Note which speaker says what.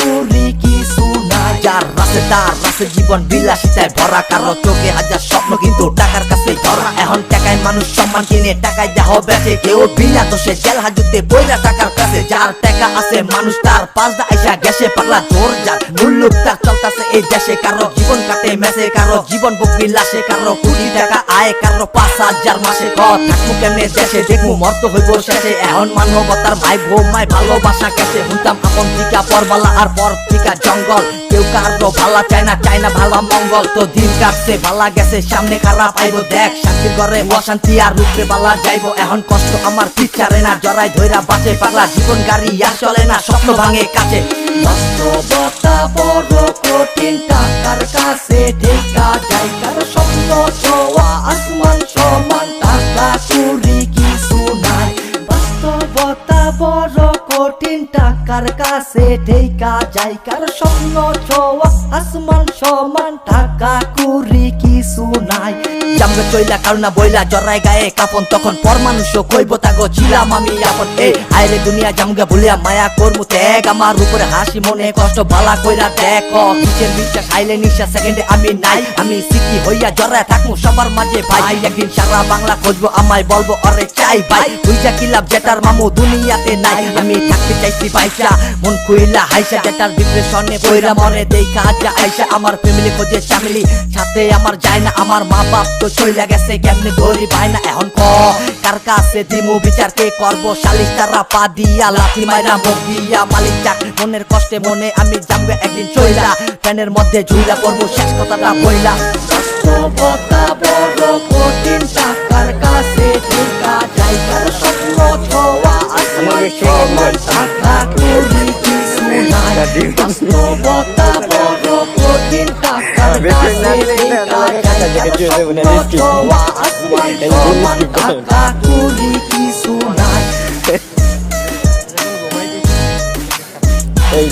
Speaker 1: কুড়ি কিছু নাই। যার রাসে তার রাসে জীবন বিলাসিতায় ভরা, কারো চোখে হাজার স্বপ্ন কিন্তু টাকার কাছে ধরা। এখন টাকায় মানুষ সম্মান কিনে, টাকায় দেহ বেচে, কেউ বিনা দোষে জেল হাজতে পয়লা টাকার কাছে। যার টাকা আছে মানুষ তার পাঁচটা আইসা গেছে পাগলা জোর, যার মূল্যক তার চলতেছে এই দেশে। কারো জীবন কাটে মেসে, কারো জীবন বুক বিলাসে, কারো কোটি টাকা আয়, কারো 5,000 মাসে। থাকবো কেমনে দেশে, দেখবো মর্ত হইব শেষে। এখন মানবতার ভাই ভৌমায় ভালোবাসা গেছে। শুনতাম আপন থিকা পরবালা আর পর থিকা জঙ্গল, কেউ কারো ভালা চায় না, চায় না ভালা মঙ্গল। তো দিন কাটছে ভালা গেছে, সামনে খারাপ আইবো দেখ। শান্তির ঘরে অশান্তি আর রূপে বালা যাইবো। এখন কষ্ট আমার পিছারে না, জড়াই ধইরা বাঁচে পাগলা জীবন, গাড়ি আর চলে না, স্বপ্ন ভাঙে কাছে। বাস্তবতা বড় কঠিন, টাকার কাছে ঠেকা যায়, কারো স্বপ্ন ছোঁয়া আসমান সমান, টাকা কুড়ি কিছু নাই। বাস্তবতা বড় কঠিন, টাকার কাছে ঠেকা যায়, কারো স্বপ্ন ছোঁয়া আসমান সমান, টাকা কুড়ি কিছু নাই। জামগে চইলা কারুনা বইলা জরাই গায়ে কাপন, তখন পর মানুষও কইব তাগো ছিলাম আমি আপন। এই আইরে দুনিয়া জামগে ভুলিয়া মায়া করমু ত্যাগ, আমার উপরে হাসি মনে কষ্ট বালা কইরা দেখ। কিসের বিশ্বাস আইলে নিঃশ্বাস সেকেন্ডে আমি নাই, আমি সিকি হইয়া জরায় থাকমু সবার মাঝে ভাই। একদিন সারা বাংলা খুঁজবো আমায়, বলবো অরে চাই ভাই। বুঝা কিলাম যেটার মামু দুনিয়াতে নাই, আমি থাকতে চাইছি বাইসা মন খুইলা হাইসা। যেটার ডিপ্রেশনে পয়রা মনে দেখা যা আইসা, আমার ফ্যামিলি খোঁজে চামিলি সাথে আমার যায় না। আমার মা বাপ তো চইলা গেছে, কেমনে ধরি ভাই না। এখন কার কাছে দিমু বিচার, কে করবো সালিশ, তারা পা দিয়া লাথি মাইরা মুখ দিয়া মালিক যাক। মনের কষ্টে মনে আমি জামগে একদিন চইলা, ফ্যানের মধ্যে ঝুইলা পড়বো শেষ কথাটা বইলা। বাস্তবতা বড় কঠিন, টাকার কাছে ঠেকা যায়, কারো স্বপ্ন ছোঁয়া আসমান সমান, টাকা কুড়ি কিছু নাই। বাস্তবতা বড় কঠিন, টাকার কাছে ঠেকা যায়, কারো স্বপ্ন ছোঁয়া আসমান সমান, টাকা কুড়ি কিছু নাই।
Speaker 2: এই